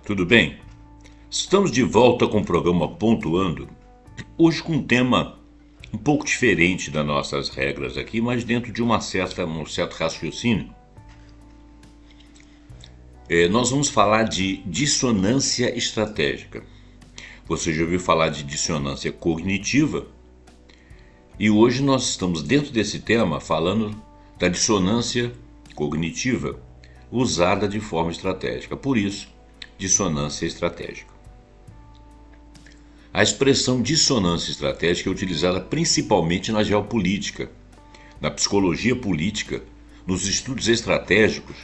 Tudo bem? Estamos de volta com o programa Pontuando, hoje com um tema um pouco diferente das nossas regras aqui, mas dentro de um certo raciocínio. Nós vamos falar de dissonância estratégica. Você já ouviu falar de dissonância cognitiva? E hoje nós estamos dentro desse tema falando da dissonância cognitiva usada de forma estratégica. Por isso, dissonância estratégica. A expressão dissonância estratégica é utilizada principalmente na geopolítica, na psicologia política, nos estudos estratégicos,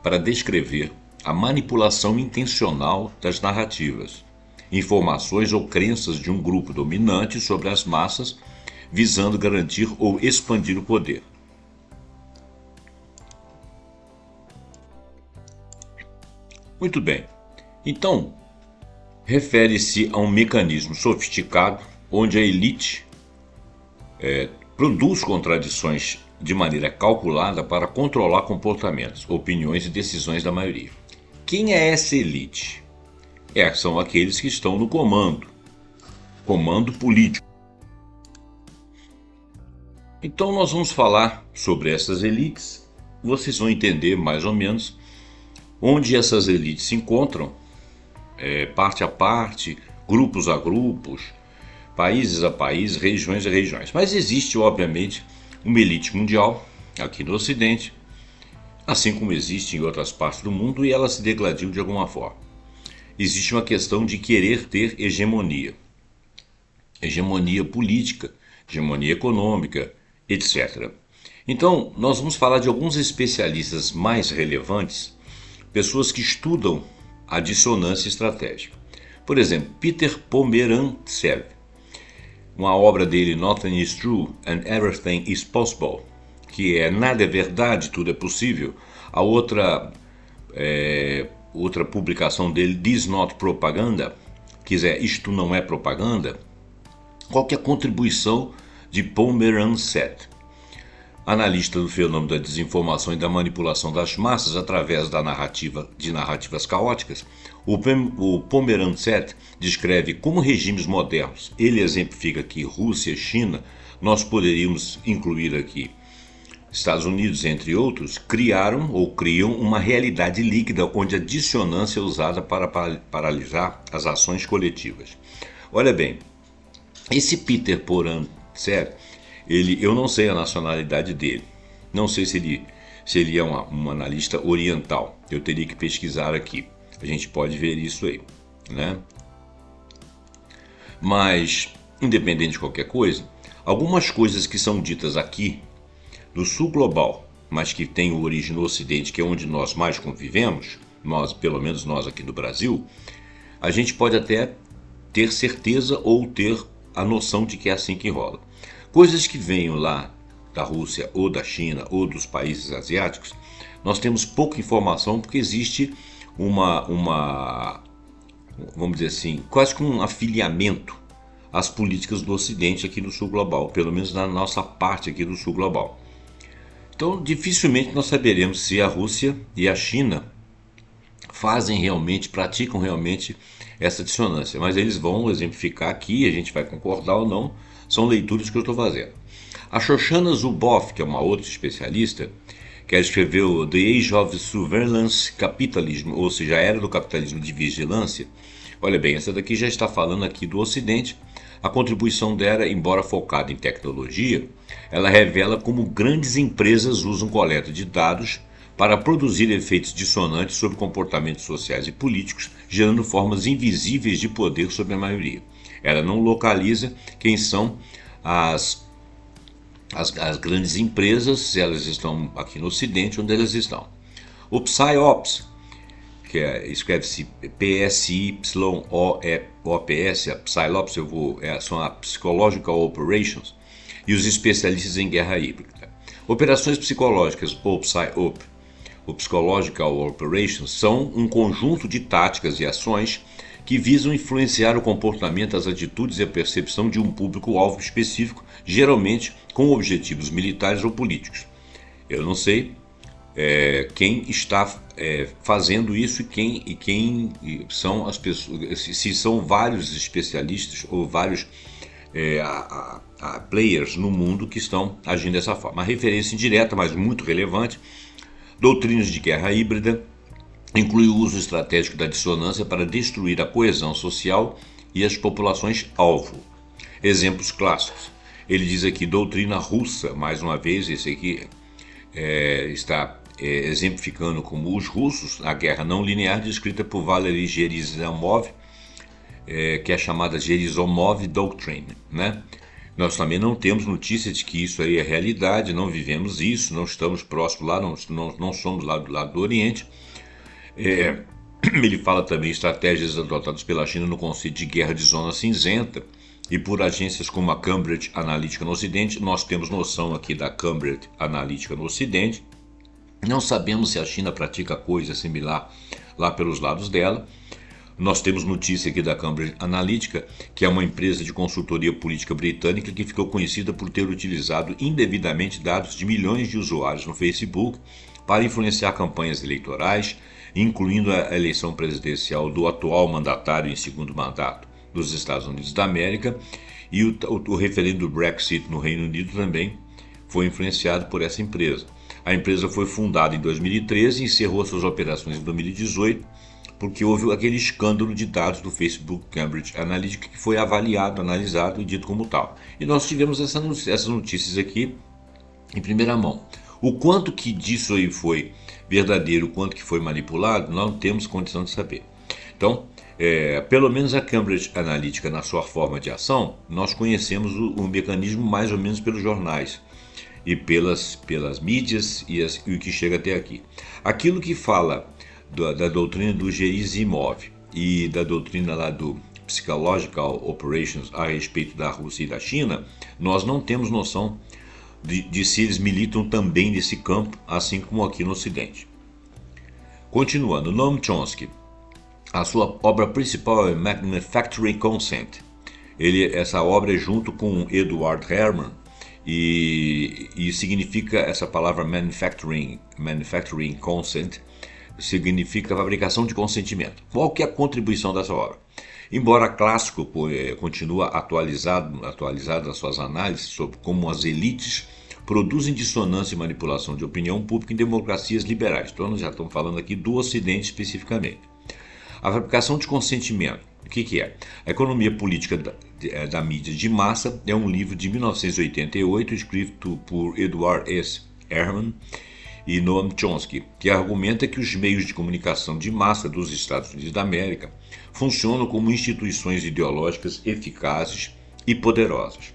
para descrever a manipulação intencional das narrativas, informações ou crenças de um grupo dominante sobre as massas, visando garantir ou expandir o poder. Muito bem. Então, refere-se a um mecanismo sofisticado onde a elite produz contradições de maneira calculada para controlar comportamentos, opiniões e decisões da maioria. Quem é essa elite? São aqueles que estão no comando político. Então nós vamos falar sobre essas elites, vocês vão entender mais ou menos onde essas elites se encontram, parte a parte, grupos a grupos, países a países, regiões a regiões. Mas existe, obviamente, uma elite mundial aqui no Ocidente, assim como existe em outras partes do mundo, e ela se degladiu de alguma forma. Existe uma questão de querer ter hegemonia. Hegemonia política, hegemonia econômica, etc. Então, nós vamos falar de alguns especialistas mais relevantes, pessoas que estudam a dissonância estratégica. Por exemplo, Peter Pomerantsev, uma obra dele, Nothing is True and Everything is Possible, que é Nada é Verdade, Tudo é Possível. A outra publicação dele, This Not Propaganda, que é Isto Não é Propaganda. Qual que é a contribuição de Pomerantsev? Analista do fenômeno da desinformação e da manipulação das massas através de narrativas caóticas, o Pomerantsev descreve como regimes modernos, ele exemplifica aqui Rússia, China, nós poderíamos incluir aqui Estados Unidos, entre outros, criam uma realidade líquida onde a dissonância é usada para paralisar as ações coletivas. Olha bem, esse Peter Pomerantsev, eu não sei a nacionalidade dele, não sei se ele é um analista oriental, eu teria que pesquisar aqui, a gente pode ver isso aí, né? Mas, independente de qualquer coisa, algumas coisas que são ditas aqui no sul global, mas que têm origem no Ocidente, que é onde nós mais convivemos, pelo menos nós aqui no Brasil, a gente pode até ter certeza ou ter a noção de que é assim que rola. Coisas que venham lá da Rússia ou da China ou dos países asiáticos, nós temos pouca informação porque existe vamos dizer assim, quase que um afiliamento às políticas do Ocidente aqui no sul global, pelo menos na nossa parte aqui do sul global. Então, dificilmente nós saberemos se a Rússia e a China praticam realmente essa dissonância, mas eles vão exemplificar aqui, a gente vai concordar ou não, são leituras que eu estou fazendo. A Shoshana Zuboff, que é uma outra especialista, que escreveu The Age of Surveillance Capitalism, ou seja, a era do capitalismo de vigilância. Olha bem, essa daqui já está falando aqui do Ocidente. A contribuição dela, embora focada em tecnologia, ela revela como grandes empresas usam coleta de dados para produzir efeitos dissonantes sobre comportamentos sociais e políticos, gerando formas invisíveis de poder sobre a maioria. Ela não localiza quem são as grandes empresas, se elas estão aqui no Ocidente, onde elas estão. O PsyOps, escreve-se PSYOPS, a PsyOps são a Psychological Operations, e os especialistas em guerra híbrida. Operações psicológicas, ou PsyOp, o Psychological Operations, são um conjunto de táticas e ações que visam influenciar o comportamento, as atitudes e a percepção de um público-alvo específico, geralmente com objetivos militares ou políticos. Eu não sei quem está fazendo isso e quem são as pessoas, se são vários especialistas ou vários players no mundo que estão agindo dessa forma. Uma referência indireta, mas muito relevante: doutrinas de guerra híbrida inclui o uso estratégico da dissonância para destruir a coesão social e as populações-alvo. Exemplos clássicos. Ele diz aqui doutrina russa, mais uma vez, esse aqui está exemplificando como os russos, a guerra não linear, descrita por Valery Gerasimov, que é chamada Gerasimov Doctrine, né? Nós também não temos notícia de que isso aí é realidade, não vivemos isso, não estamos próximos lá, não somos lá do lado do Oriente. Ele fala também estratégias adotadas pela China no conceito de guerra de zona cinzenta e por agências como a Cambridge Analytica no Ocidente. Nós temos noção aqui da Cambridge Analytica no Ocidente. Não sabemos se a China pratica coisa similar lá pelos lados dela. Nós temos notícia aqui da Cambridge Analytica, que é uma empresa de consultoria política britânica que ficou conhecida por ter utilizado indevidamente dados de milhões de usuários no Facebook para influenciar campanhas eleitorais, incluindo a eleição presidencial do atual mandatário em segundo mandato dos Estados Unidos da América, e o referendo do Brexit no Reino Unido também foi influenciado por essa empresa. A empresa foi fundada em 2013 e encerrou suas operações em 2018, porque houve aquele escândalo de dados do Facebook Cambridge Analytica que foi avaliado, analisado e dito como tal. E nós tivemos essas notícias aqui em primeira mão. O quanto que disso aí foi verdadeiro, o quanto que foi manipulado, não temos condição de saber. Então, pelo menos a Cambridge Analytica, na sua forma de ação, nós conhecemos o mecanismo mais ou menos pelos jornais e pelas mídias e o que chega até aqui. Aquilo que fala da doutrina do Gerasimov e da doutrina lá do Psychological Operations a respeito da Rússia e da China, nós não temos noção de se eles militam também nesse campo, assim como aqui no Ocidente. Continuando, Noam Chomsky, a sua obra principal é Manufacturing Consent. Essa obra é junto com Edward Herman e significa, essa palavra Manufacturing Consent, significa fabricação de consentimento. Qual que é a contribuição dessa obra? Embora clássico, continua atualizado nas suas análises sobre como as elites produzem dissonância e manipulação de opinião pública em democracias liberais. Então nós já estamos falando aqui do Ocidente especificamente. A fabricação de consentimento, o que é? A economia política da mídia de massa é um livro de 1988 escrito por Edward S. Herman e Noam Chomsky, que argumenta que os meios de comunicação de massa dos Estados Unidos da América funcionam como instituições ideológicas eficazes e poderosas,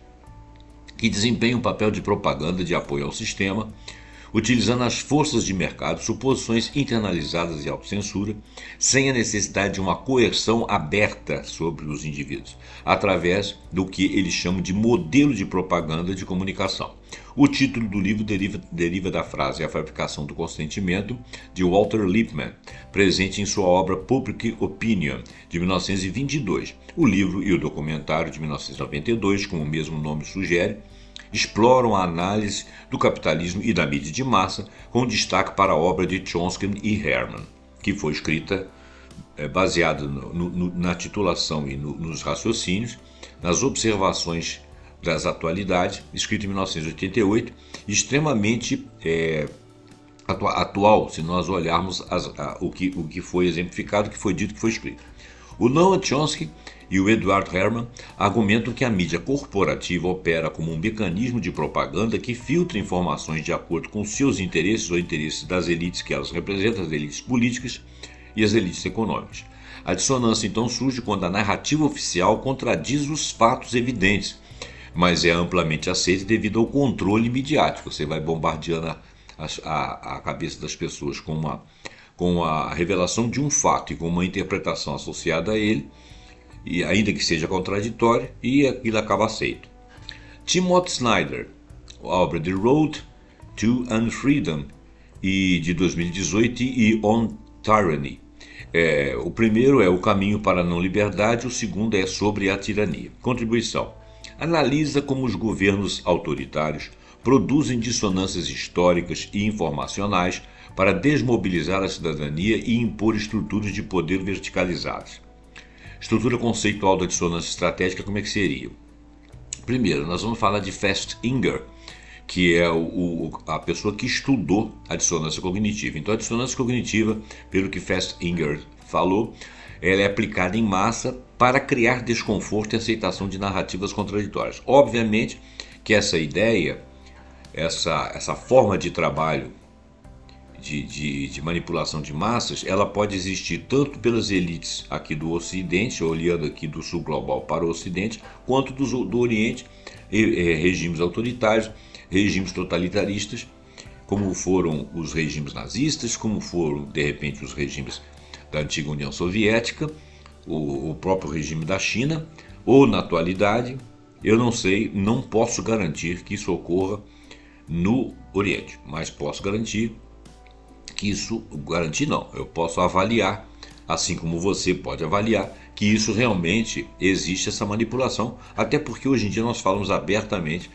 que desempenham um papel de propaganda de apoio ao sistema, utilizando as forças de mercado, suposições internalizadas e autocensura, sem a necessidade de uma coerção aberta sobre os indivíduos, através do que eles chamam de modelo de propaganda de comunicação. O título do livro deriva da frase A Fabricação do Consentimento, de Walter Lippmann, presente em sua obra Public Opinion, de 1922. O livro e o documentário de 1992, como o mesmo nome sugere, exploram a análise do capitalismo e da mídia de massa, com destaque para a obra de Chomsky e Herman, que foi escrita baseada na titulação e nos raciocínios, nas observações das atualidades, escrito em 1988, extremamente atual, se nós olharmos o que foi exemplificado, o que foi dito, o que foi escrito. O Noam Chomsky e o Edward Herman argumentam que a mídia corporativa opera como um mecanismo de propaganda que filtra informações de acordo com seus interesses ou interesses das elites que elas representam, as elites políticas e as elites econômicas. A dissonância então surge quando a narrativa oficial contradiz os fatos evidentes, mas é amplamente aceita devido ao controle midiático. Você vai bombardeando a cabeça das pessoas com a revelação de um fato e com uma interpretação associada a ele, e ainda que seja contraditório, e aquilo acaba aceito. Timothy Snyder, a obra The Road to Unfreedom, de 2018, e On Tyranny. O primeiro é O Caminho para a Não Liberdade, o segundo é Sobre a Tirania. Contribuição. Analisa como os governos autoritários produzem dissonâncias históricas e informacionais para desmobilizar a cidadania e impor estruturas de poder verticalizadas. Estrutura conceitual da dissonância estratégica, como é que seria? Primeiro, nós vamos falar de Festinger, que é a pessoa que estudou a dissonância cognitiva. Então, a dissonância cognitiva, pelo que Festinger falou, ela é aplicada em massa para criar desconforto e aceitação de narrativas contraditórias. Obviamente que essa ideia, essa forma de trabalho de manipulação de massas, ela pode existir tanto pelas elites aqui do Ocidente, olhando aqui do Sul global para o Ocidente, quanto do Oriente, regimes autoritários, regimes totalitaristas, como foram os regimes nazistas, como foram, de repente, os regimes da antiga União Soviética, o próprio regime da China, ou na atualidade, eu não sei, não posso garantir que isso ocorra no Oriente, mas posso garantir que isso, garantir não, eu posso avaliar, assim como você pode avaliar, que isso realmente existe, essa manipulação, até porque hoje em dia nós falamos abertamente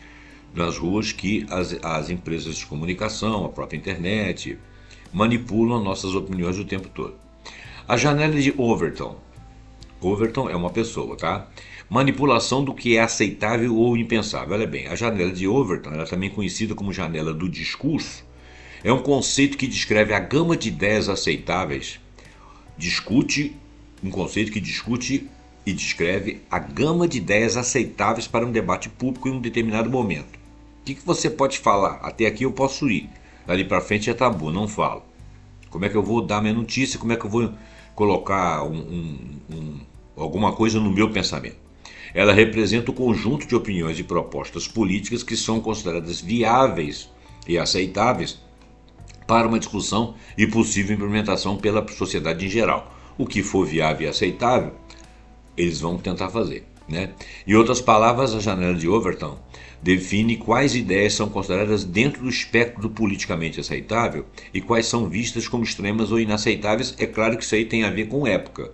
nas ruas que as empresas de comunicação, a própria internet, manipulam nossas opiniões o tempo todo. A janela de Overton. Overton é uma pessoa, tá? Manipulação do que é aceitável ou impensável. Olha bem, a janela de Overton, ela é também conhecida como janela do discurso, é um conceito que descreve a gama de ideias aceitáveis. Um conceito que discute e descreve a gama de ideias aceitáveis para um debate público em um determinado momento. O que você pode falar? Até aqui eu posso ir. Dali para frente é tabu, não falo. Como é que eu vou dar minha notícia? Como é que eu vou colocar alguma coisa no meu pensamento? Ela representa o conjunto de opiniões e propostas políticas que são consideradas viáveis e aceitáveis para uma discussão e possível implementação pela sociedade em geral. O que for viável e aceitável, eles vão tentar fazer, né? Em outras palavras, a janela de Overton define quais ideias são consideradas dentro do espectro do politicamente aceitável e quais são vistas como extremas ou inaceitáveis. É claro que isso aí tem a ver com época.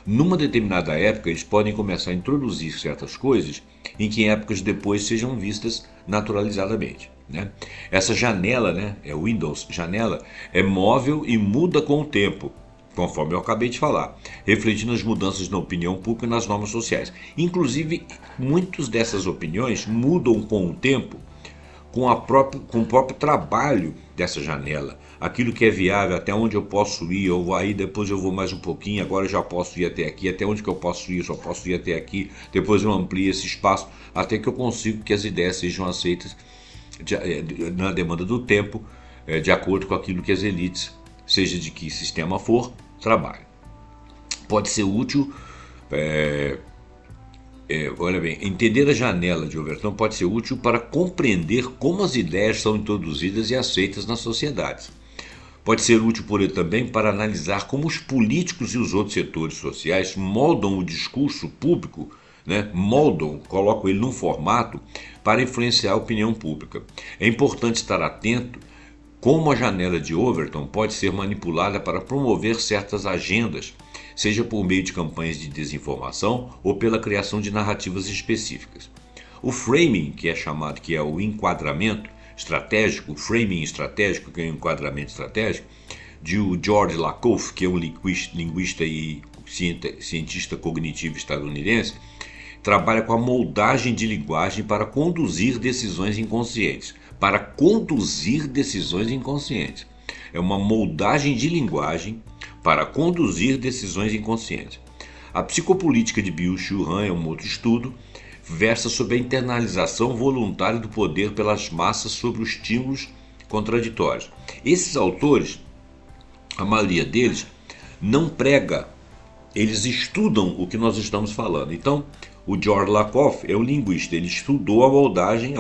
Numa determinada época, eles podem começar a introduzir certas coisas em que épocas depois sejam vistas naturalizadamente, né? Essa janela, né, é Windows, janela, é móvel e muda com o tempo, conforme eu acabei de falar, refletindo as mudanças na opinião pública e nas normas sociais. Inclusive, muitas dessas opiniões mudam com o tempo, com o próprio trabalho dessa janela. Aquilo que é viável, até onde eu posso ir, eu vou aí, depois eu vou mais um pouquinho, agora eu já posso ir até aqui, até onde que eu posso ir, eu só posso ir até aqui, depois eu amplio esse espaço, até que eu consigo que as ideias sejam aceitas na demanda do tempo, de acordo com aquilo que as elites, seja de que sistema for, trabalham. Pode ser útil, olha bem, entender a janela de Overton pode ser útil para compreender como as ideias são introduzidas e aceitas nas sociedades. Pode ser útil também para analisar como os políticos e os outros setores sociais moldam o discurso público, né? Colocam ele num formato para influenciar a opinião pública. É importante estar atento como a janela de Overton pode ser manipulada para promover certas agendas, seja por meio de campanhas de desinformação ou pela criação de narrativas específicas. O framing, que é o enquadramento estratégico, o framing estratégico, que é o enquadramento estratégico, de George Lakoff, que é um linguista e cientista cognitivo estadunidense, trabalha com a moldagem de linguagem para conduzir decisões inconscientes. É uma moldagem de linguagem para conduzir decisões inconscientes. A psicopolítica de Byung-Chul Han é um outro estudo, versa sobre a internalização voluntária do poder pelas massas sobre os estímulos contraditórios. Esses autores, a maioria deles, não prega, eles estudam o que nós estamos falando. Então, o George Lakoff é um linguista, ele estudou a modelagem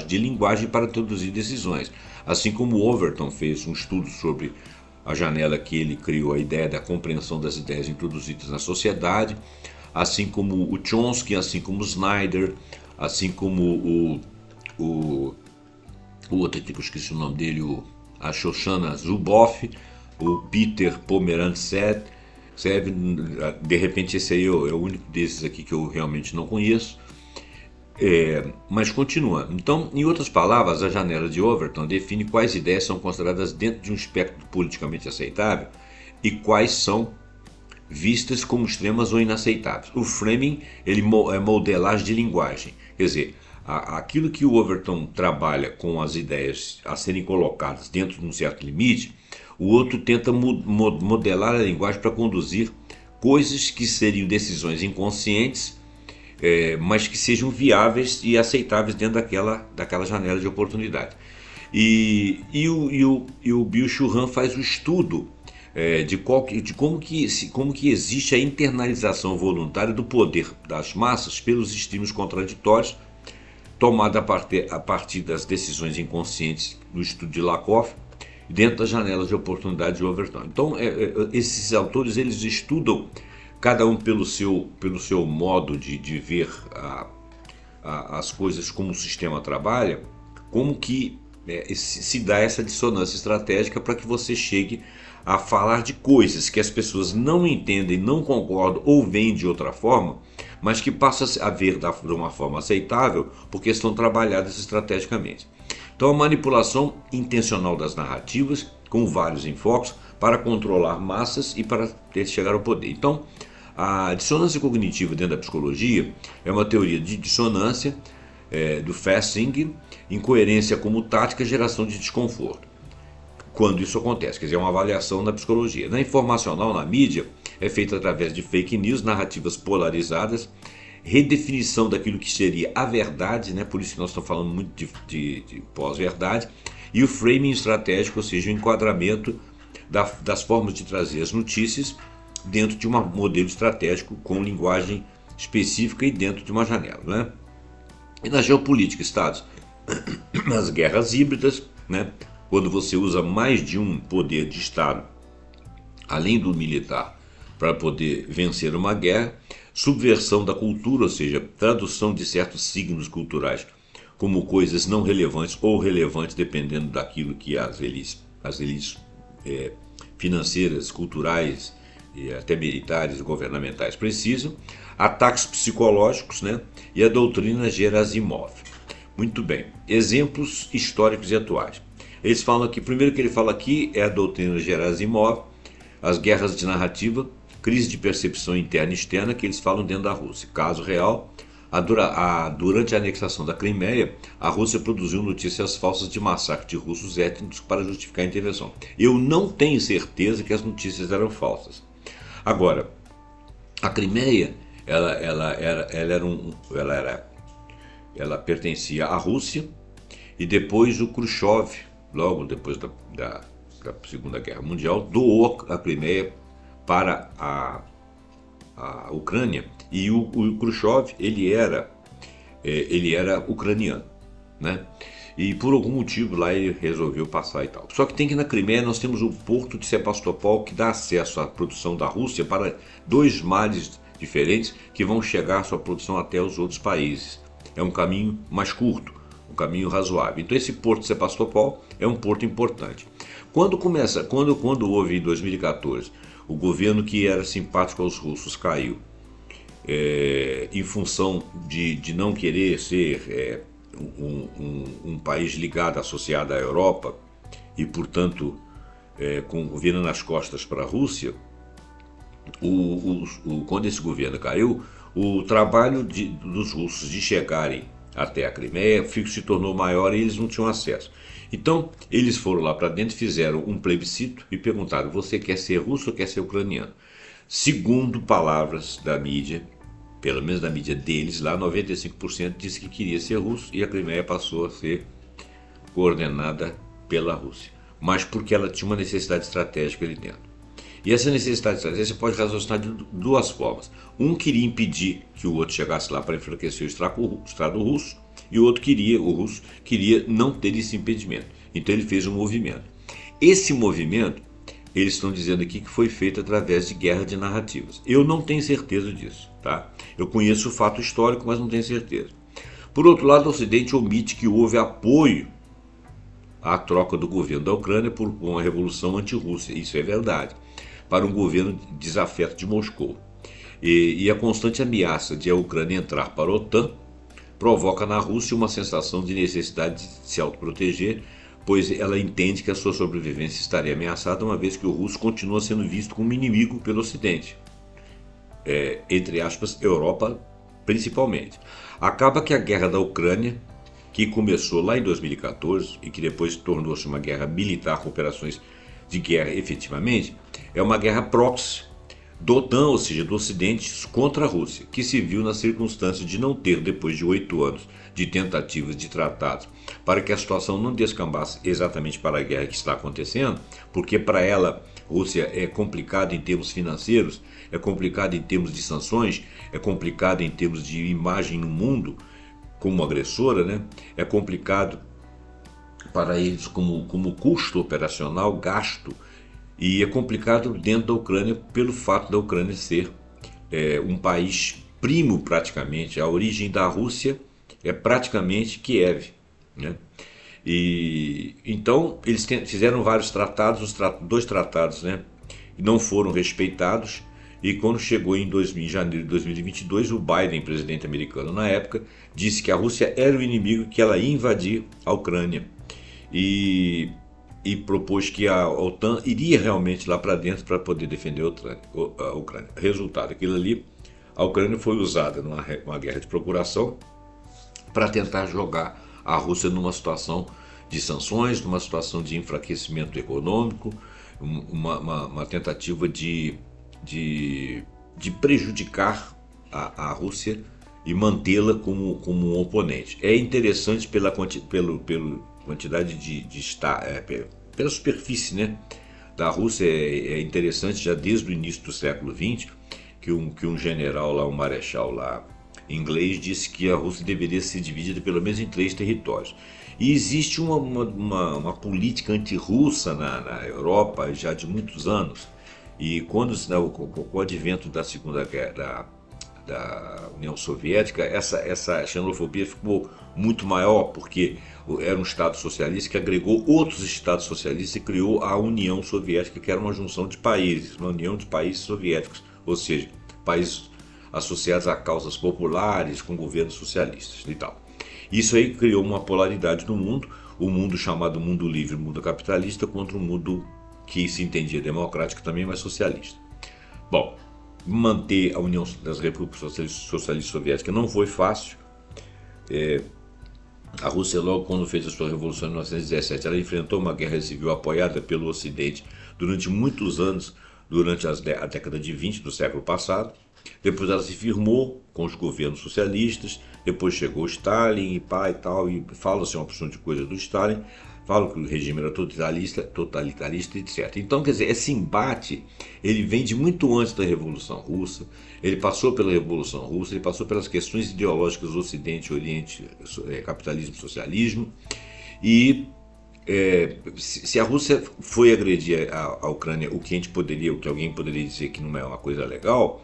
de linguagem para introduzir decisões, assim como o Overton fez um estudo sobre a janela que ele criou, a ideia da compreensão das ideias introduzidas na sociedade, assim como o Chomsky, assim como o Snyder, assim como o outro que eu esqueci o nome dele, a Shoshana Zuboff, o Peter Pomerantsev. De repente esse aí é o único desses aqui que eu realmente não conheço. Mas continuando. Então, em outras palavras, a janela de Overton define quais ideias são consideradas dentro de um espectro politicamente aceitável e quais são vistas como extremas ou inaceitáveis. O framing é modelagem de linguagem, quer dizer, aquilo que o Overton trabalha com as ideias a serem colocadas dentro de um certo limite, o outro tenta modelar a linguagem para conduzir coisas que seriam decisões inconscientes, mas que sejam viáveis e aceitáveis dentro daquela janela de oportunidade. E o Bill Churran faz o estudo de como que existe a internalização voluntária do poder das massas pelos estímulos contraditórios, tomada a partir das decisões inconscientes no estudo de Lakoff, dentro das janelas de oportunidade de Overton. Então, esses autores eles estudam, cada um pelo seu modo de ver as coisas, como o sistema trabalha, como que se dá essa dissonância estratégica para que você chegue a falar de coisas que as pessoas não entendem, não concordam ou veem de outra forma, mas que passam a ver de uma forma aceitável porque estão trabalhadas estrategicamente. Então, a manipulação intencional das narrativas, com vários enfoques, para controlar massas e para chegar ao poder. Então, a dissonância cognitiva dentro da psicologia é uma teoria de dissonância, do fast thinking, incoerência como tática, geração de desconforto. Quando isso acontece, quer dizer, é uma avaliação da psicologia. Na informacional, na mídia, é feita através de fake news, narrativas polarizadas, redefinição daquilo que seria a verdade, né? Por isso que nós estamos falando muito de pós-verdade, e o framing estratégico, ou seja, o enquadramento das formas de trazer as notícias dentro de um modelo estratégico com linguagem específica e dentro de uma janela, né? E na geopolítica, Estados, nas guerras híbridas, né? Quando você usa mais de um poder de Estado, além do militar, para poder vencer uma guerra, subversão da cultura, ou seja, tradução de certos signos culturais como coisas não relevantes ou relevantes, dependendo daquilo que as elites financeiras, culturais e até militares e governamentais precisam, ataques psicológicos, né? E a doutrina Gerasimov. Muito bem, exemplos históricos e atuais. Eles falam aqui, primeiro que ele fala aqui é a doutrina Gerasimov, as guerras de narrativa, crise de percepção interna e externa, que eles falam dentro da Rússia. Caso real, durante a anexação da Crimeia, a Rússia produziu notícias falsas de massacre de russos étnicos para justificar a intervenção. Eu não tenho certeza que as notícias eram falsas. Agora, a Crimeia, ela pertencia à Rússia, e depois o Khrushchev, logo depois da Segunda Guerra Mundial, doou a Crimeia para a Ucrânia, e o Khrushchev ele era ucraniano, né? E por algum motivo lá ele resolveu passar e tal. Só que tem que na Crimeia nós temos o porto de Sebastopol, que dá acesso à produção da Rússia para dois mares diferentes que vão chegar a sua produção até os outros países. É um caminho mais curto, um caminho razoável. Então esse porto de Sebastopol é um porto importante. Quando houve em 2014 o governo que era simpático aos russos caiu, em função de não querer ser um país ligado, associado à Europa e, portanto, com o governo nas costas para a Rússia, quando esse governo caiu, o trabalho dos russos de chegarem até a Crimeia se tornou maior e eles não tinham acesso. Então, eles foram lá para dentro, fizeram um plebiscito e perguntaram: você quer ser russo ou quer ser ucraniano? Segundo palavras da mídia, pelo menos da mídia deles, lá 95% disse que queria ser russo e a Crimeia passou a ser coordenada pela Rússia. Mas porque ela tinha uma necessidade estratégica ali dentro. E essa necessidade estratégica você pode raciocinar de duas formas. Um queria impedir que o outro chegasse lá para enfraquecer o Estado russo, e o russo queria não ter esse impedimento. Então ele fez um movimento. Esse movimento, eles estão dizendo aqui que foi feito através de guerra de narrativas. Eu não tenho certeza disso, tá? Eu conheço o fato histórico, mas não tenho certeza. Por outro lado, o Ocidente omite que houve apoio à troca do governo da Ucrânia por uma revolução anti-Rússia. Isso é verdade, para um governo desafeto de Moscou. E a constante ameaça de a Ucrânia entrar para a OTAN provoca na Rússia uma sensação de necessidade de se autoproteger, pois ela entende que a sua sobrevivência estaria ameaçada, uma vez que o russo continua sendo visto como inimigo pelo Ocidente, entre aspas, Europa principalmente. Acaba que a guerra da Ucrânia, que começou lá em 2014 e que depois tornou-se uma guerra militar com operações de guerra efetivamente, é uma guerra proxy da OTAN, ou seja, do Ocidente, contra a Rússia, que se viu na circunstância de não ter, depois de 8 anos de tentativas de tratados, para que a situação não descambasse exatamente para a guerra que está acontecendo, porque para ela, Rússia é complicada em termos financeiros, é complicada em termos de sanções, é complicada em termos de imagem no mundo como agressora, né? É complicado para eles como custo operacional, gasto, e é complicado dentro da Ucrânia pelo fato da Ucrânia ser um país primo praticamente. A origem da Rússia é praticamente Kiev, né? E então eles fizeram vários tratados, dois tratados, né, não foram respeitados. E quando chegou em janeiro de 2022, o Biden, presidente americano na época, disse que a Rússia era o inimigo, que ela ia invadir a Ucrânia. E propôs que a OTAN iria realmente lá para dentro para poder defender a Ucrânia. Resultado, aquilo ali, a Ucrânia foi usada numa guerra de procuração para tentar jogar a Rússia numa situação de sanções, numa situação de enfraquecimento econômico, uma tentativa de prejudicar a Rússia e mantê-la como um oponente. É interessante pela quantidade pela superfície, né, da Rússia. É interessante já desde o início do século XX que um general lá, um marechal lá inglês, disse que a Rússia deveria ser dividida pelo menos em 3 territórios. E existe uma política antirrussa na Europa já de muitos anos. E com o advento da Segunda Guerra da União Soviética, essa xenofobia ficou muito maior, porque era um Estado socialista que agregou outros Estados socialistas e criou a União Soviética, que era uma junção de países, uma união de países soviéticos, ou seja, países associados a causas populares, com governos socialistas e tal. Isso aí criou uma polaridade no mundo, o mundo chamado mundo livre, mundo capitalista, contra um mundo que se entendia democrático também, mas socialista. Bom, manter a União das Repúblicas Socialistas Soviéticas não foi fácil. A Rússia, logo quando fez a sua revolução em 1917, ela enfrentou uma guerra civil apoiada pelo Ocidente durante muitos anos, durante a década de 20 do século passado. Depois ela se firmou com os governos socialistas, depois chegou Stalin e tal, e fala-se uma porção de coisa do Stalin, fala que o regime era totalitarista, etc. Então, quer dizer, esse embate, ele vem de muito antes da Revolução Russa, ele passou pela Revolução Russa, ele passou pelas questões ideológicas do Ocidente, Oriente, capitalismo, socialismo, e se a Rússia foi agredir a Ucrânia, o que alguém poderia dizer que não é uma coisa legal,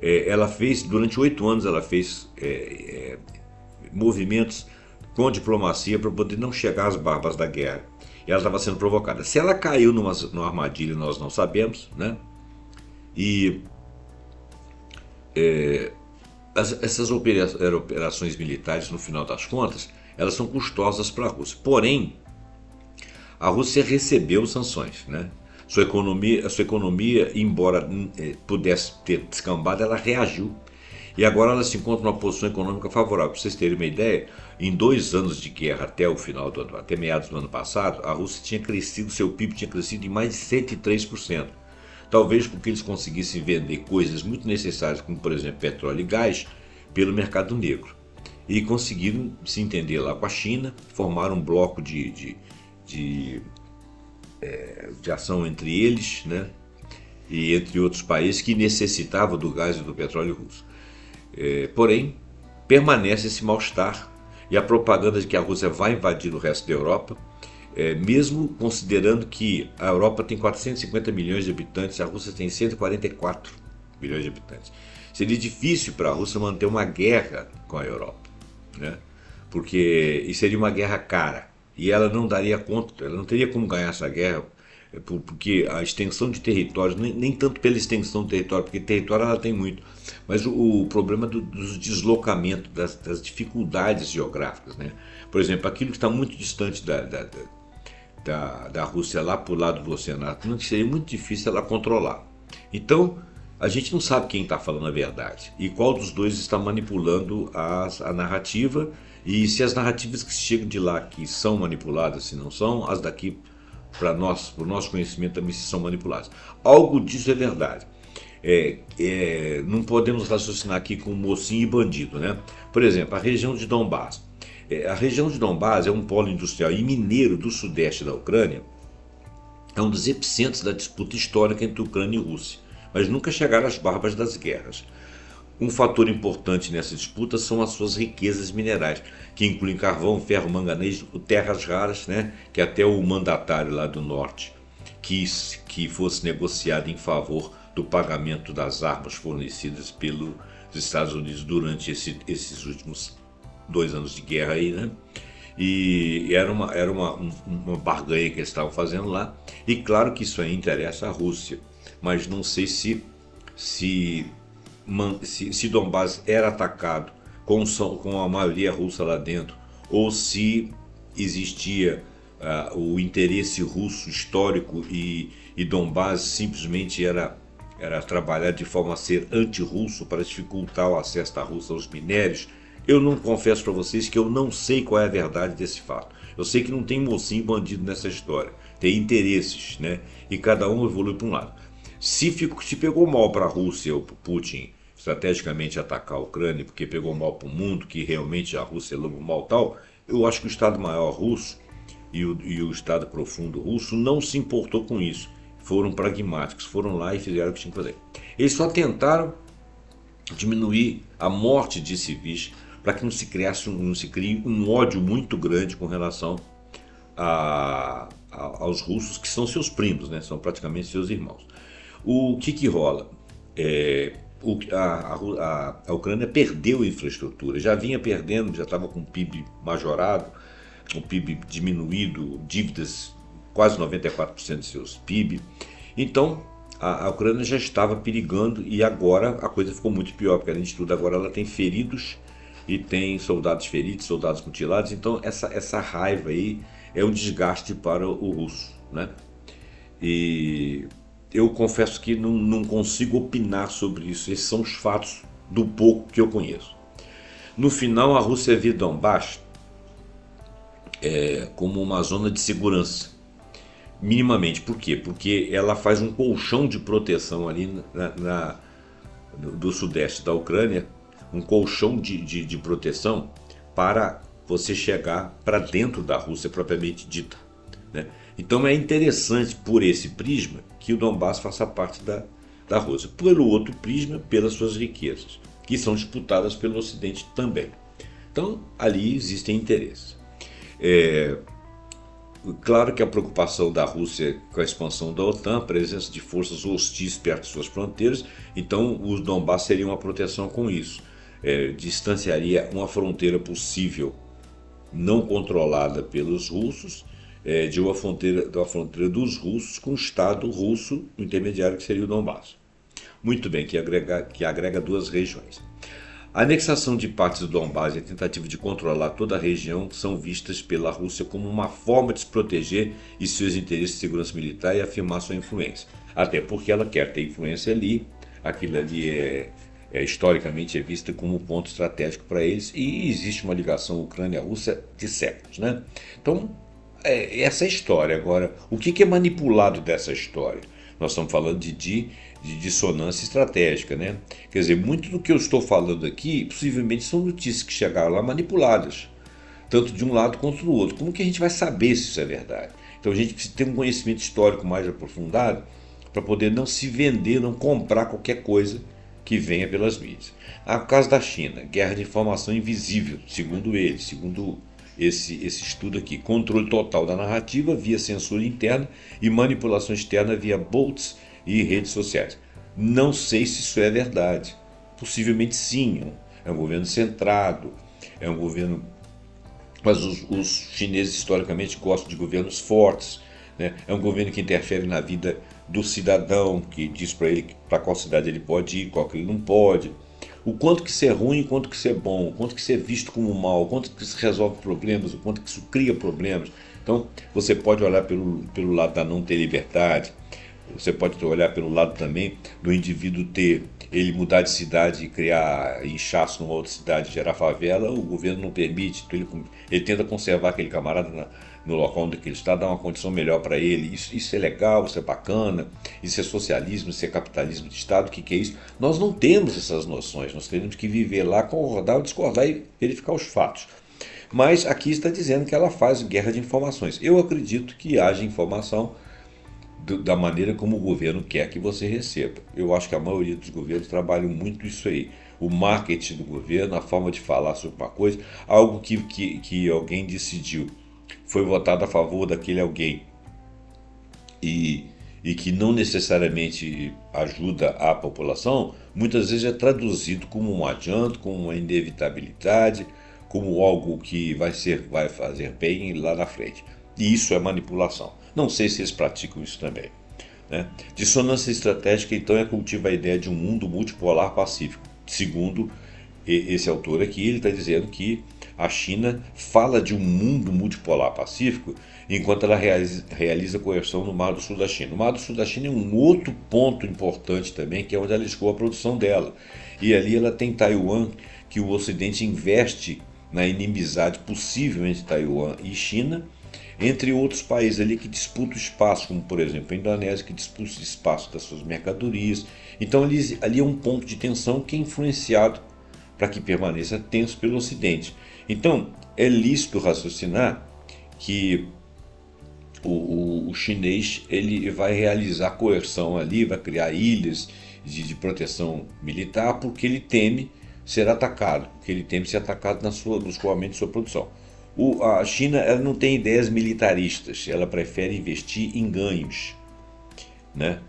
ela fez, durante 8 anos, ela fez movimentos com diplomacia para poder não chegar às barbas da guerra. E ela estava sendo provocada. Se ela caiu numa armadilha, nós não sabemos, né? E essas operações militares, no final das contas, elas são custosas para a Rússia. Porém, a Rússia recebeu sanções, né? A sua economia, embora pudesse ter descambado, ela reagiu. E agora ela se encontra numa posição econômica favorável. Para vocês terem uma ideia, em 2 anos de guerra até meados do ano passado, a Rússia tinha crescido, seu PIB tinha crescido em mais de 103%. Talvez porque eles conseguissem vender coisas muito necessárias, como por exemplo petróleo e gás, pelo mercado negro. E conseguiram se entender lá com a China, formaram um bloco de ação entre eles, né? E entre outros países que necessitavam do gás e do petróleo russo. Porém, permanece esse mal-estar e a propaganda de que a Rússia vai invadir o resto da Europa, mesmo considerando que a Europa tem 450 milhões de habitantes, a Rússia tem 144 milhões de habitantes. Seria difícil para a Rússia manter uma guerra com a Europa, né? Porque seria uma guerra cara e ela não daria conta, ela não teria como ganhar essa guerra porque a extensão de territórios, nem tanto pela extensão do território, porque território ela tem muito, mas o problema dos deslocamentos, das dificuldades geográficas, né? Por exemplo, aquilo que está muito distante da Rússia, lá para o lado do Oceano Atlântico, seria muito difícil ela controlar. Então, a gente não sabe quem está falando a verdade e qual dos dois está manipulando a narrativa, e se as narrativas que chegam de lá que são manipuladas, se não são, as daqui para nós, para o nosso conhecimento também se são manipuladas. Algo disso é verdade. Não podemos raciocinar aqui com mocinho e bandido, né? Por exemplo, a região de Donbás. A região de Donbás é um polo industrial e mineiro do sudeste da Ucrânia, é um dos epicentros da disputa histórica entre Ucrânia e Rússia, mas nunca chegaram às barbas das guerras. Um fator importante nessa disputa são as suas riquezas minerais, que incluem carvão, ferro, manganês, terras raras, né, que até o mandatário lá do norte quis que fosse negociado em favor do pagamento das armas fornecidas pelos Estados Unidos durante esses últimos 2 anos de guerra aí, né? E era uma barganha que eles estavam fazendo lá. E claro que isso aí interessa à Rússia, mas não sei se Donbás era atacado com a maioria russa lá dentro, ou se existia o interesse russo histórico e Donbás simplesmente era trabalhar de forma a ser anti-russo para dificultar o acesso da Rússia aos minérios. Eu não confesso para vocês que eu não sei qual é a verdade desse fato. Eu sei que não tem mocinho bandido nessa história. Tem interesses, né? E cada um evolui para um lado. Se pegou mal para a Rússia, o Putin, estrategicamente atacar a Ucrânia, porque pegou mal para o mundo, que realmente a Rússia é lobo mal tal, eu acho que o Estado-Maior russo e o Estado Profundo russo não se importou com isso. Foram pragmáticos, foram lá e fizeram o que tinham que fazer. Eles só tentaram diminuir a morte de civis para que não se crie um ódio muito grande com relação aos russos, que são seus primos, né? São praticamente seus irmãos. O que rola? A Ucrânia perdeu infraestrutura, já vinha perdendo, já estava com o PIB majorado, o PIB diminuído, dívidas quase 94% de seus PIB. Então a Ucrânia já estava perigando, e agora a coisa ficou muito pior, porque além de tudo agora ela tem feridos e tem soldados feridos, soldados mutilados. Então essa raiva aí é um desgaste para o russo, né? E eu confesso que não consigo opinar sobre isso. Esses são os fatos do pouco que eu conheço. No final, a Rússia vê Donbás como uma zona de segurança, minimamente. Por quê? Porque ela faz um colchão de proteção ali do sudeste da Ucrânia, um colchão de proteção para você chegar para dentro da Rússia propriamente dita, né? Então é interessante por esse prisma que o Donbás faça parte da Rússia. Pelo outro prisma, pelas suas riquezas, que são disputadas pelo Ocidente também. Então ali existem interesses. Claro que a preocupação da Rússia com a expansão da OTAN, a presença de forças hostis perto de suas fronteiras, então o Donbás seria uma proteção com isso. Distanciaria uma fronteira possível não controlada pelos russos, de uma fronteira dos russos com o Estado russo intermediário, que seria o Donbás. Muito bem, que agrega 2 regiões. A anexação de partes do Donbás e a tentativa de controlar toda a região são vistas pela Rússia como uma forma de se proteger e seus interesses de segurança militar e afirmar sua influência. Até porque ela quer ter influência ali, aquilo ali historicamente é vista como um ponto estratégico para eles, e existe uma ligação Ucrânia-Rússia de séculos, né? Então, essa é a história. Agora, o que é manipulado dessa história? Nós estamos falando de dissonância estratégica, né? Quer dizer, muito do que eu estou falando aqui, possivelmente são notícias que chegaram lá manipuladas, tanto de um lado quanto do outro. Como que a gente vai saber se isso é verdade? Então a gente precisa ter um conhecimento histórico mais aprofundado para poder não se vender, não comprar qualquer coisa que venha pelas mídias. No caso da China, guerra de informação invisível, segundo eles, segundo esse estudo aqui, controle total da narrativa via censura interna e manipulação externa via bots e redes sociais. Não sei se isso é verdade. Possivelmente sim. É um governo centrado, é um governo... Mas os chineses historicamente gostam de governos fortes, né? É um governo que interfere na vida do cidadão, que diz para ele para qual cidade ele pode ir, qual que ele não pode. O quanto que isso é ruim, o quanto que isso é bom, o quanto que isso é visto como mal, o quanto que isso resolve problemas, o quanto que isso cria problemas. Então, você pode olhar pelo lado da não ter liberdade, você pode olhar pelo lado também do indivíduo ele mudar de cidade e criar inchaço numa outra cidade, gerar favela, o governo não permite, então ele tenta conservar aquele camarada no local onde ele está, dar uma condição melhor para ele. Isso é legal, isso é bacana, isso é socialismo, isso é capitalismo de Estado, o que é isso? Nós não temos essas noções, nós temos que viver lá, concordar ou discordar e verificar os fatos. Mas aqui está dizendo que ela faz guerra de informações. Eu acredito que haja informação da maneira como o governo quer que você receba. Eu acho que a maioria dos governos trabalham muito isso aí. O marketing do governo, a forma de falar sobre uma coisa, algo que alguém decidiu, foi votado a favor daquele alguém e que não necessariamente ajuda a população, muitas vezes é traduzido como um adianto, como uma inevitabilidade, como algo que vai fazer bem lá na frente. E isso é manipulação. Não sei se eles praticam isso também, né? Dissonância estratégica, então, é cultivar a ideia de um mundo multipolar pacífico. Segundo esse autor aqui, ele está dizendo que a China fala de um mundo multipolar pacífico enquanto ela realiza coerção no Mar do Sul da China. O Mar do Sul da China é um outro ponto importante também, que é onde ela escoa a produção dela. E ali ela tem Taiwan, que o Ocidente investe na inimizade possível entre Taiwan e China, entre outros países ali que disputam espaço, como por exemplo a Indonésia, que disputa o espaço das suas mercadorias. Então ali é um ponto de tensão que é influenciado para que permaneça tenso pelo Ocidente. Então é lícito raciocinar que o chinês ele vai realizar coerção ali, vai criar ilhas de proteção militar, porque ele teme ser atacado, porque ele teme ser atacado no escoamento de sua produção. A China ela não tem ideias militaristas, ela prefere investir em ganhos, né?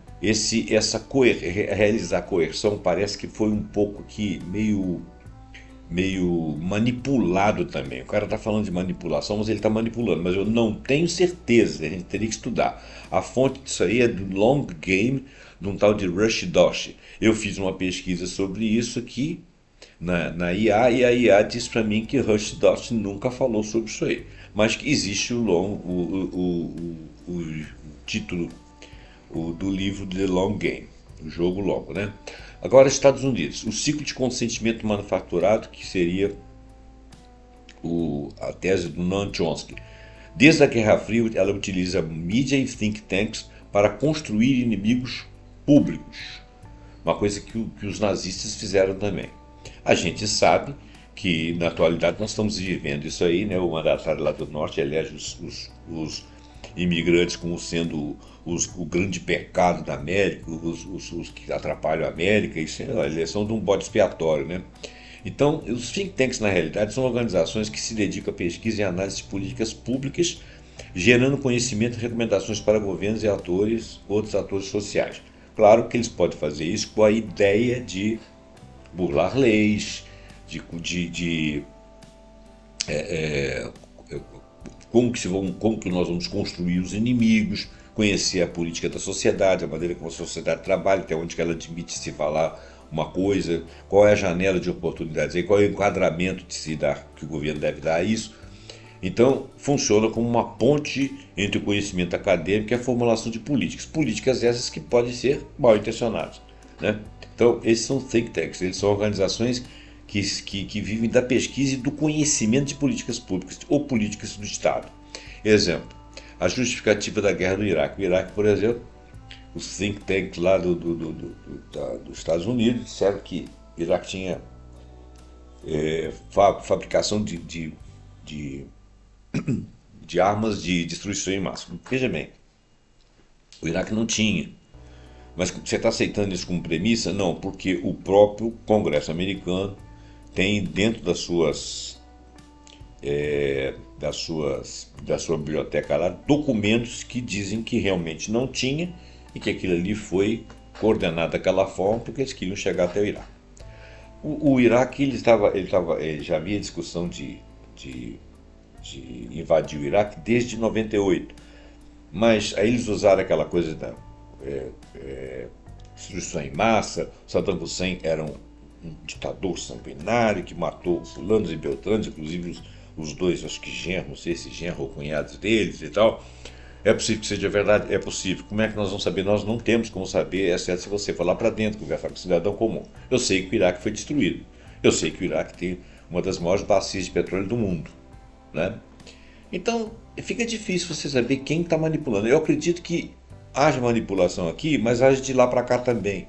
Realizar coerção parece que foi um pouco aqui meio manipulado também. O cara está falando de manipulação, mas ele está manipulando, mas eu não tenho certeza, a gente teria que estudar. A fonte disso aí é do Long Game, de um tal de Rush Doshi. Eu fiz uma pesquisa sobre isso aqui na IA, e a IA diz para mim que Rush Doshi nunca falou sobre isso aí, mas que existe o título do livro The Long Game, o jogo longo, né? Agora, Estados Unidos, o ciclo de consentimento manufaturado, que seria a tese do Noam Chomsky. Desde a Guerra Fria, ela utiliza mídia e think tanks para construir inimigos públicos, uma coisa que os nazistas fizeram também. A gente sabe que na atualidade nós estamos vivendo isso aí, né? O mandatário lá do norte elege os imigrantes como sendo o grande pecado da América, os que atrapalham a América, isso é a eleição de um bode expiatório, né? Então, os think tanks, na realidade, são organizações que se dedicam a pesquisa e análise de políticas públicas, gerando conhecimento e recomendações para governos e outros atores sociais. Claro que eles podem fazer isso com a ideia de burlar leis, como que nós vamos construir os inimigos, conhecer a política da sociedade, a maneira como a sociedade trabalha, até onde que ela admite se falar uma coisa, qual é a janela de oportunidades, qual é o enquadramento de se dar, que o governo deve dar a isso. Então, funciona como uma ponte entre o conhecimento acadêmico e a formulação de políticas essas que podem ser mal intencionadas, né? Então, esses são think tanks, eles são organizações que vivem da pesquisa e do conhecimento de políticas públicas ou políticas do Estado. Exemplo, a justificativa da guerra do Iraque. O Iraque, por exemplo, os think tanks lá dos Estados Unidos disseram que o Iraque tinha fabricação de armas de destruição em massa. Veja bem, o Iraque não tinha. Mas você está aceitando isso como premissa? Não, porque o próprio Congresso americano tem dentro da sua biblioteca lá documentos que dizem que realmente não tinha e que aquilo ali foi coordenado daquela forma porque eles queriam chegar até o Iraque. O Iraque ele já havia discussão de invadir o Iraque desde 98. Mas aí eles usaram aquela coisa da destruição em massa. Saddam Hussein era um ditador sanguinário que matou fulanos e beltranos, inclusive os dois, acho que genro, não sei se genro ou cunhados deles e tal. É possível que seja verdade? É possível. Como é que nós vamos saber? Nós não temos como saber, exceto se você for lá para dentro, conversar com o cidadão comum. Eu sei que o Iraque foi destruído. Eu sei que o Iraque tem uma das maiores bacias de petróleo do mundo, né? Então, fica difícil você saber quem está manipulando. Eu acredito que haja manipulação aqui, mas haja de lá para cá também.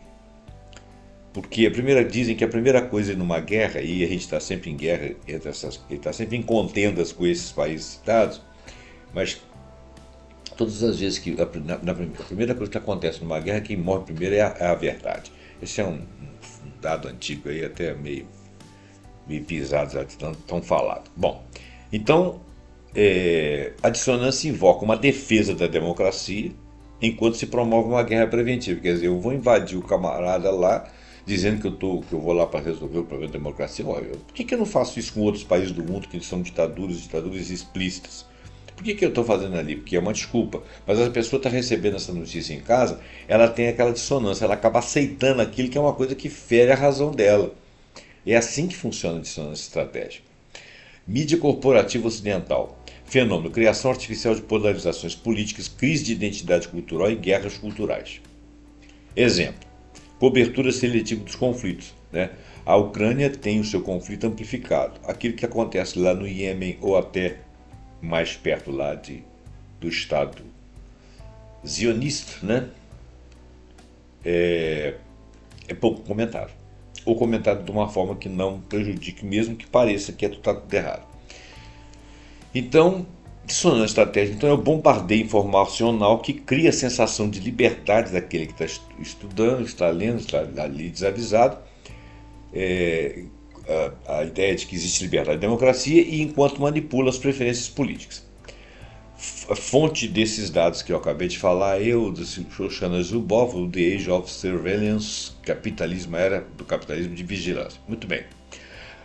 Porque dizem que a primeira coisa numa guerra, e a gente está sempre em guerra, está sempre em contendas com esses países citados, mas todas as vezes que a primeira coisa que acontece numa guerra, quem morre primeiro é a verdade. Esse é um dado antigo aí, até meio pisado, já tão falado. Bom, então a dissonância invoca uma defesa da democracia enquanto se promove uma guerra preventiva. Quer dizer, eu vou invadir o camarada lá dizendo que eu vou lá para resolver o problema da democracia. Olha, por que eu não faço isso com outros países do mundo que são ditaduras explícitas? Por que eu estou fazendo ali? Porque é uma desculpa. Mas a pessoa está recebendo essa notícia em casa, ela tem aquela dissonância, ela acaba aceitando aquilo que é uma coisa que fere a razão dela. É assim que funciona a dissonância estratégica. Mídia corporativa ocidental. Fenômeno: criação artificial de polarizações políticas, crise de identidade cultural e guerras culturais. Exemplo: cobertura seletiva dos conflitos, né? A Ucrânia tem o seu conflito amplificado. Aquilo que acontece lá no Iêmen ou até mais perto lá do Estado zionista, né? É pouco comentado. Ou comentado de uma forma que não prejudique, mesmo que pareça que está tudo errado. Então, dissonância estratégica, então, é o bombardeio informacional que cria a sensação de liberdade daquele que está estudando, está lendo, está ali desavisado. A ideia de que existe liberdade e democracia, e enquanto manipula as preferências políticas. A fonte desses dados que eu acabei de falar do Shoshana Zuboff, o The Age of Surveillance, Capitalismo, Era do Capitalismo de Vigilância. Muito bem.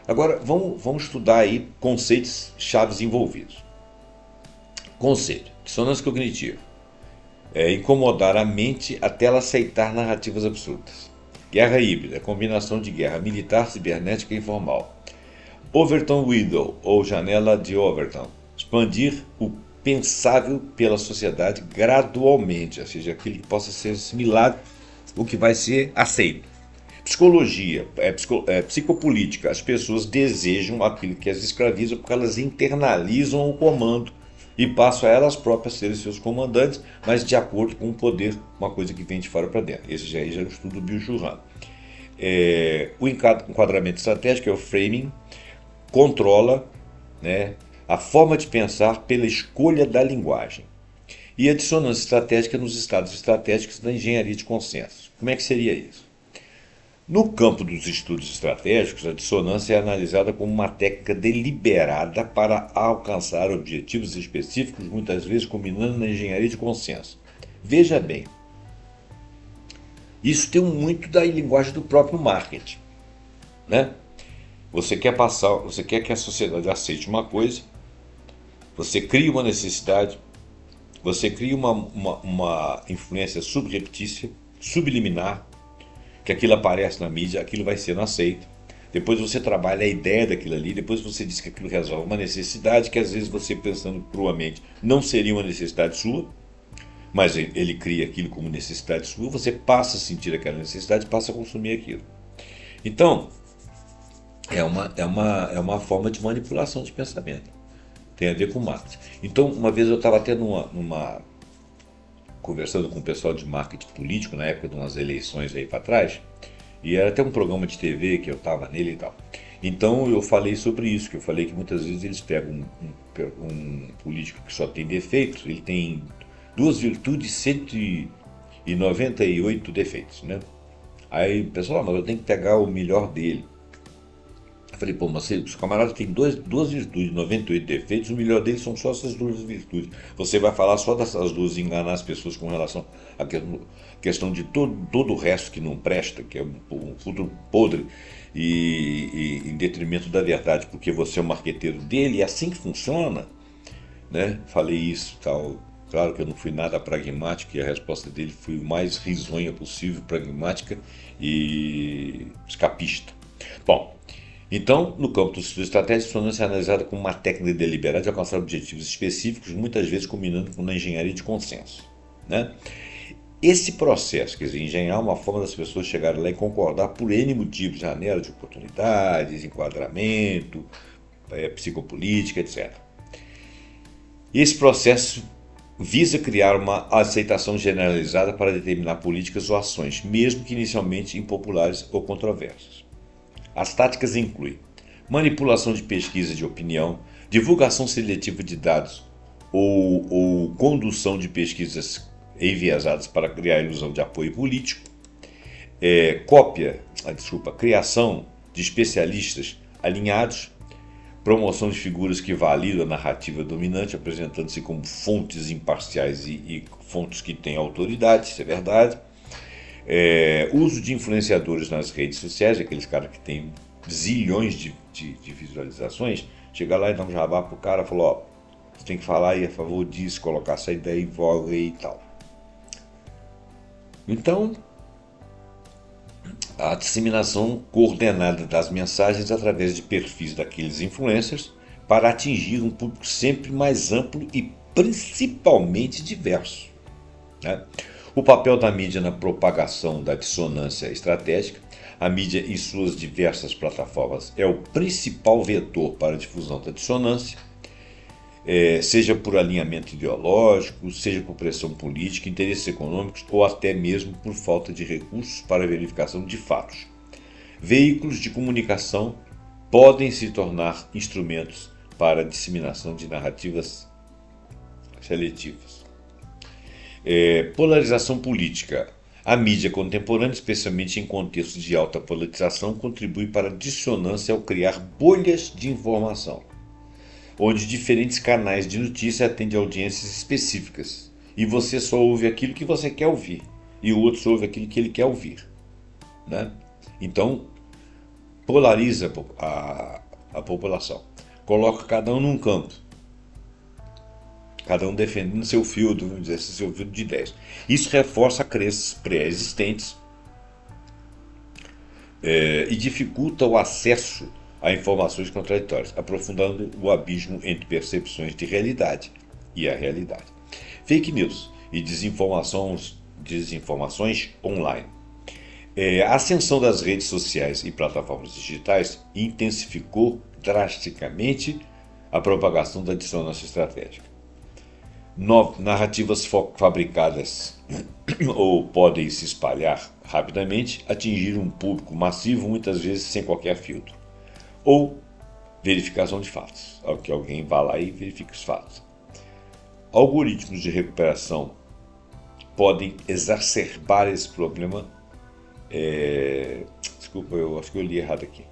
Agora vamos estudar aí conceitos chaves envolvidos. Conceito: dissonância cognitiva. Incomodar a mente até ela aceitar narrativas absurdas. Guerra híbrida, combinação de guerra militar, cibernética e informal. Overton Window, ou janela de Overton. Expandir o pensável pela sociedade gradualmente, ou seja, aquilo que possa ser assimilado, o que vai ser aceito. Psicologia, psicopolítica. As pessoas desejam aquilo que as escraviza porque elas internalizam o comando e passam a elas próprias serem seus comandantes, mas de acordo com o poder, uma coisa que vem de fora para dentro. Esse já é um estudo do Bill Churran. O enquadramento estratégico, o framing, controla, né, a forma de pensar pela escolha da linguagem. E a dissonância estratégica nos estados estratégicos da engenharia de consenso. Como é que seria isso? No campo dos estudos estratégicos, a dissonância é analisada como uma técnica deliberada para alcançar objetivos específicos, muitas vezes combinando na engenharia de consenso. Veja bem, isso tem muito da linguagem do próprio marketing, né? Você quer que a sociedade aceite uma coisa, você cria uma necessidade, você cria uma influência subreptícia, subliminar, que aquilo aparece na mídia, aquilo vai sendo aceito. Depois você trabalha a ideia daquilo ali, depois você diz que aquilo resolve uma necessidade que às vezes você, pensando cruamente, não seria uma necessidade sua, mas ele cria aquilo como necessidade sua, você passa a sentir aquela necessidade, passa a consumir aquilo. Então, é uma forma de manipulação de pensamento. Tem a ver com marketing. Então, uma vez eu estava até conversando com o pessoal de marketing político, na época de umas eleições aí para trás, e era até um programa de TV que eu estava nele e tal. Então eu falei sobre isso, que eu falei que muitas vezes eles pegam um político que só tem defeitos, ele tem 2 virtudes e 198 defeitos, né? Aí o pessoal, mas eu tenho que pegar o melhor dele. Eu falei, pô, mas os camaradas têm 2 virtudes, 98 defeitos, o melhor deles são só essas 2 virtudes. Você vai falar só dessas 2 e enganar as pessoas com relação à questão de todo o resto que não presta, que é um futuro podre, e em detrimento da verdade, porque você é o marqueteiro dele, é assim que funciona, né? Falei isso, tal. Claro que eu não fui nada pragmático e a resposta dele foi o mais risonha possível, pragmática e escapista. Bom, então, no campo do estudo estratégico, a dissonância é analisada como uma técnica deliberada de alcançar objetivos específicos, muitas vezes combinando com a engenharia de consenso, né? Esse processo, quer dizer, engenhar uma forma das pessoas chegarem lá e concordar por N motivos, janela de oportunidades, enquadramento, psicopolítica, etc. Esse processo visa criar uma aceitação generalizada para determinar políticas ou ações, mesmo que inicialmente impopulares ou controversas. As táticas incluem manipulação de pesquisa de opinião, divulgação seletiva de dados ou condução de pesquisas enviesadas para criar ilusão de apoio político, criação de especialistas alinhados, promoção de figuras que validam a narrativa dominante, apresentando-se como fontes imparciais e fontes que têm autoridade, isso é verdade. Uso de influenciadores nas redes sociais, aqueles caras que têm zilhões de visualizações, chegar lá e dar um jabá pro cara e falar, ó, você tem que falar aí a favor disso, colocar essa ideia em voga e tal. Então, a disseminação coordenada das mensagens através de perfis daqueles influencers para atingir um público sempre mais amplo e principalmente diverso, né? O papel da mídia na propagação da dissonância estratégica. A mídia, em suas diversas plataformas, é o principal vetor para a difusão da dissonância, seja por alinhamento ideológico, seja por pressão política, interesses econômicos ou até mesmo por falta de recursos para a verificação de fatos. Veículos de comunicação podem se tornar instrumentos para a disseminação de narrativas seletivas. Polarização política. A mídia contemporânea, especialmente em contextos de alta polarização, contribui para a dissonância ao criar bolhas de informação, onde diferentes canais de notícia atendem a audiências específicas e você só ouve aquilo que você quer ouvir e o outro só ouve aquilo que ele quer ouvir, né? Então, polariza a população, coloca cada um num campo, cada um defendendo seu filtro, vamos dizer, seu filtro de ideias. Isso reforça crenças pré-existentes e dificulta o acesso a informações contraditórias, aprofundando o abismo entre percepções de realidade e a realidade. Fake news e desinformações online. A ascensão das redes sociais e plataformas digitais intensificou drasticamente a propagação da dissonância estratégica. Narrativas fabricadas ou podem se espalhar rapidamente, atingir um público massivo, muitas vezes sem qualquer filtro. Ou verificação de fatos, que alguém vá lá e verifique os fatos. Algoritmos de recuperação podem exacerbar esse problema. Desculpa, eu acho que eu li errado aqui.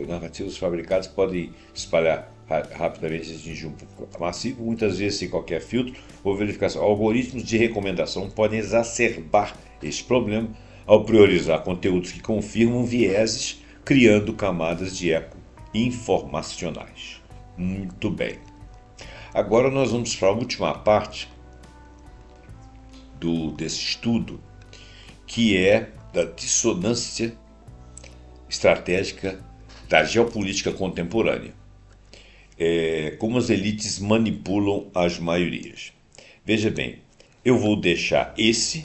Narrativas fabricadas podem espalhar rapidamente, atingir um público massivo, muitas vezes sem qualquer filtro ou verificação. Algoritmos de recomendação podem exacerbar esse problema ao priorizar conteúdos que confirmam vieses, criando camadas de eco informacionais. Muito bem. Agora nós vamos para a última parte desse estudo, que é da dissonância estratégica da geopolítica contemporânea. Como as elites manipulam as maiorias. Veja bem, eu vou deixar esse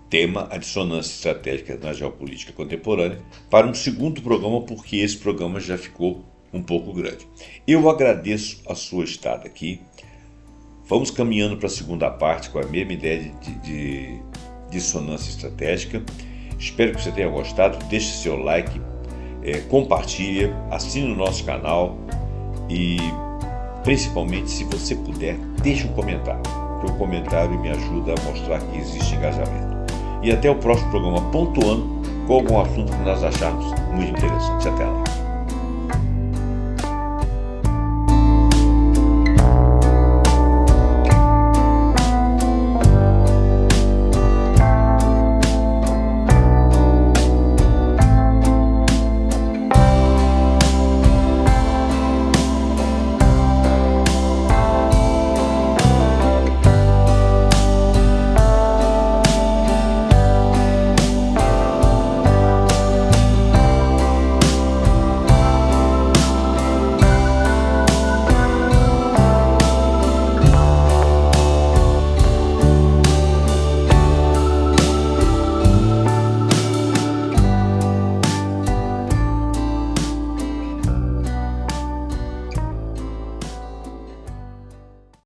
tema, a dissonância estratégica na geopolítica contemporânea, para um segundo programa, porque esse programa já ficou um pouco grande. Eu agradeço a sua estada aqui. Vamos caminhando para a segunda parte com a mesma ideia de dissonância estratégica. Espero que você tenha gostado. Deixe seu like, compartilhe, assine o nosso canal e, principalmente, se você puder, deixe um comentário, porque o comentário me ajuda a mostrar que existe engajamento. E até o próximo programa, pontuando com algum assunto que nós acharmos muito interessante. Até lá.